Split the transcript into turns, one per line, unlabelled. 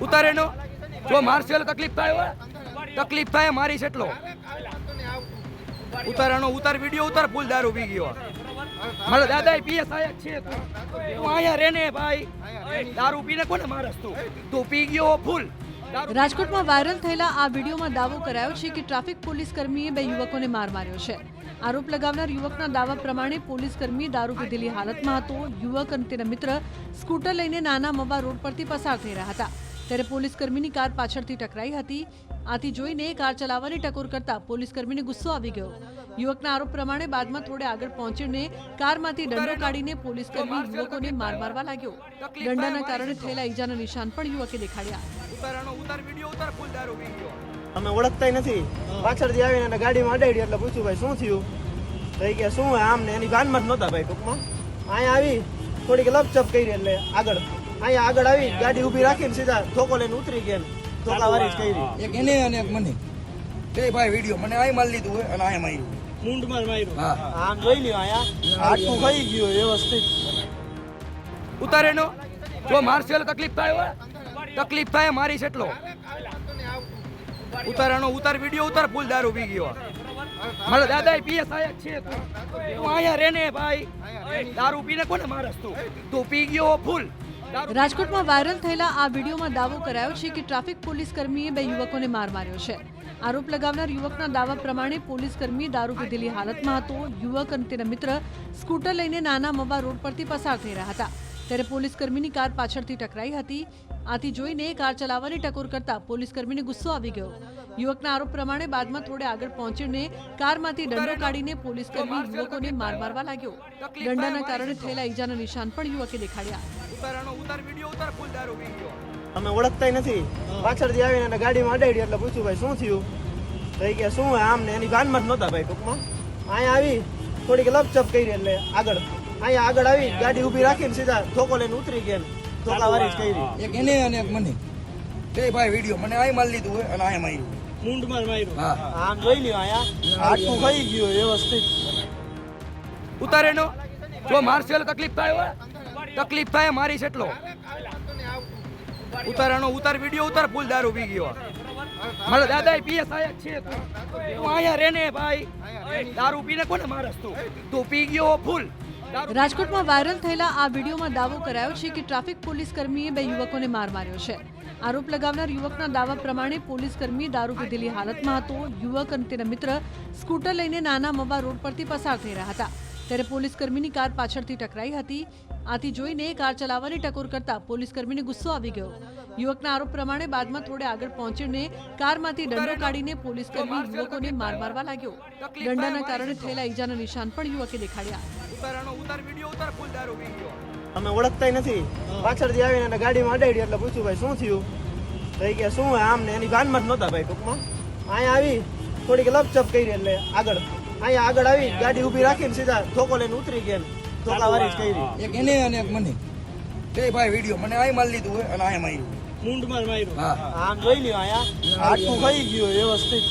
ઉતારે નો જો માર્શલ તકલીફ થાય મારી એટલો ઉતારાનો ઉતાર વિડિયો ઉતાર ફૂલ દારૂ પી ગયો મારા દાદા પીએસઆઈ છે તું અહીંયા રેને ભાઈ દારૂ પીને કોને મારસ તું પી ગયો ફૂલ
રાજકોટમાં વાયરલ થયેલા આ વિડીયોમાં દાવો કરાયો છે કે ટ્રાફિક પોલીસ કર્મીએ બે યુવકોને માર માર્યો છે આરોપ લગાવનાર યુવકના દાવા પ્રમાણે પોલીસ કર્મી દારૂ પીધેલી હાલતમાં હતો યુવક અને તેના મિત્ર સ્કૂટર લઈને નાના મવા રોડ પરથી પસાર થઈ રહ્યા હતા ત્યારે પોલીસ કર્મીની કાર પાછળથી ટકરાઈ હતી આથી જોઈને કાર ચલાવવાની ટકોર કરતા પોલીસ કર્મીને ગુસ્સો આવી ગયો યુવકના આરોપ પ્રમાણે બાદમાં થોડે આગળ પહોંચીને કારમાંથી દંડો કાઢીને પોલીસ કર્મી યુવકોને માર મારવા લાગ્યો દંડાના કારણે થયેલા ઈજાના નિશાન પણ યુવકે દેખાડ્યા
અમે ઓળખતા નથી પાછળથી આવીને અને ગાડીમાં અડાડી એટલે પૂછ્યું ભાઈ શું થયું તો એ કે શું આમ ને એની ભાનમાં જ નહોતા ભાઈ ટૂંકમાં અહીંયા આવી થોડીક લપચપ કરી એટલે અહીંયા આગળ આવી ગાડી ઊભી રાખીને સીધા ધોકો લઈને ઉતરી ગયા ધોકાવારી જ કરી
એક એને અને એક મને બે ભાઈ વિડિયો મને આઈ મારી લીધું હોય અને આયા માર્યું
મૂંઢમાં માર્યું આમ જોઈ લ્યો અહીંયા હાથું ખાઈ ગયું વ્યવસ્થિત
ઉતારે નો જો માર્શલ તકલીફ થાય મારી એટલો ઉતારાનો ઉતાર વિડિયો ઉતાર ફૂલ દારૂ પી ગયો મારા દાદા પીએસઆઈ છે તું અહીંયા રેને ભાઈ દારૂ પીને કોને મારસ તું પી ગયો ફૂલ
રાજકોટમાં વાયરલ થયેલા આ વિડીયોમાં દાવો કરાયો છે કે ટ્રાફિક પોલીસ કર્મીએ બે યુવકોને માર માર્યો છે આરોપ લગાવનાર યુવકના દાવા પ્રમાણે પોલીસ કર્મી દારૂ પીધેલી હાલતમાં હતો યુવક અને તેના મિત્ર સ્કૂટર લઈને નાના મવા રોડ પરથી પસાર થઈ રહ્યા હતા ત્યારે પોલીસ કર્મીની કાર પાછળથી ટકરાઈ હતી આથી જોઈને કાર ચલાવવાની ટકોર કરતા પોલીસ કર્મીને ગુસ્સો આવી ગયો યુવકના આરોપ પ્રમાણે બાદમાં થોડે આગળ પહોંચીને કારમાંથી દંડો કાઢીને પોલીસ કર્મી યુવકોને માર મારવા લાગ્યો દંડાના કારણે થયેલા ઈજાના નિશાન પણ યુવકે દેખાડ્યા
અમે ઓળખતા નથી પાછળથી આવીને અને ગાડીમાં અડાડી એટલે પૂછ્યું ભાઈ શું થયું તો એ કે શું આમ ને એની ભાનમાં જ નહોતા ભાઈ ટૂંકમાં અહીંયા આવી થોડીક લપચપ કરી એટલે અહીંયા આગળ આવી ગાડી ઊભી રાખીને સીધા ધોકો લઈને ઉતરી ગયા ધોકાવારી જ કરી
એક એને અને એક મને બે ભાઈ વિડિયો મને આઈ મારી લીધું હોય અને આયા માર્યું
મૂંઢમાં માર્યું આમ જોઈ લ્યો અહીંયા હાથું ખાઈ ગયું વ્યવસ્થિત
ઉતારે નો જો માર્શલ તકલીફ થાય મારી એટલો ઉતારાનો ઉતાર વિડિયો ઉતાર ફૂલ દારૂ પી ગયો મારા દાદા પીએસઆઈ છે તું અહીંયા રેને ભાઈ દારૂ પીને કોને મારસ તું પી ગયો ફૂલ
રાજકોટમાં વાયરલ થયેલા આ વિડીયોમાં દાવો કરાયો છે કે ટ્રાફિક પોલીસ કર્મીએ બે યુવકોને માર માર્યો છે આરોપ લગાવનાર યુવકના દાવા પ્રમાણે પોલીસ કર્મી દારૂ પીધેલી હાલતમાં હતો યુવક અને તેના મિત્ર સ્કૂટર લઈને નાના મવા રોડ પરથી પસાર થઈ રહ્યા હતા ત્યારે પોલીસ કર્મીની કાર પાછળથી ટકરાઈ હતી આથી જોઈને કાર ચલાવવાની ટકોર કરતા પોલીસ કર્મીને ગુસ્સો આવી ગયો યુવકના આરોપ પ્રમાણે બાદમાં થોડે આગળ પહોંચીને કારમાંથી દંડો કાઢીને પોલીસ કર્મી યુવકોને માર મારવા લાગ્યો દંડાના કારણે થયેલા ઈજાના નિશાન પણ યુવકે દેખાડ્યા
અમે ઓળખતા નથી પાછળથી આવીને અને ગાડીમાં અડાડી એટલે પૂછ્યું ભાઈ શું થયું તો એ કે શું આમ ને એની ભાનમાં જ નહોતા ભાઈ ટૂંકમાં અહીંયા આવી થોડીક લપચપ કરી એટલે અહીંયા આગળ આવી ગાડી ઊભી રાખીને સીધા ધોકો લઈને ઉતરી ગયા ધોકાવારી જ કરી
એક એને અને એક મને બે ભાઈ વિડિયો મને આઈ મારી લીધું હોય અને આયા માર્યું
મૂંઢમાં માર્યું આમ જોઈ લ્યો અહીંયા હાથું ખાઈ ગયું વ્યવસ્થિત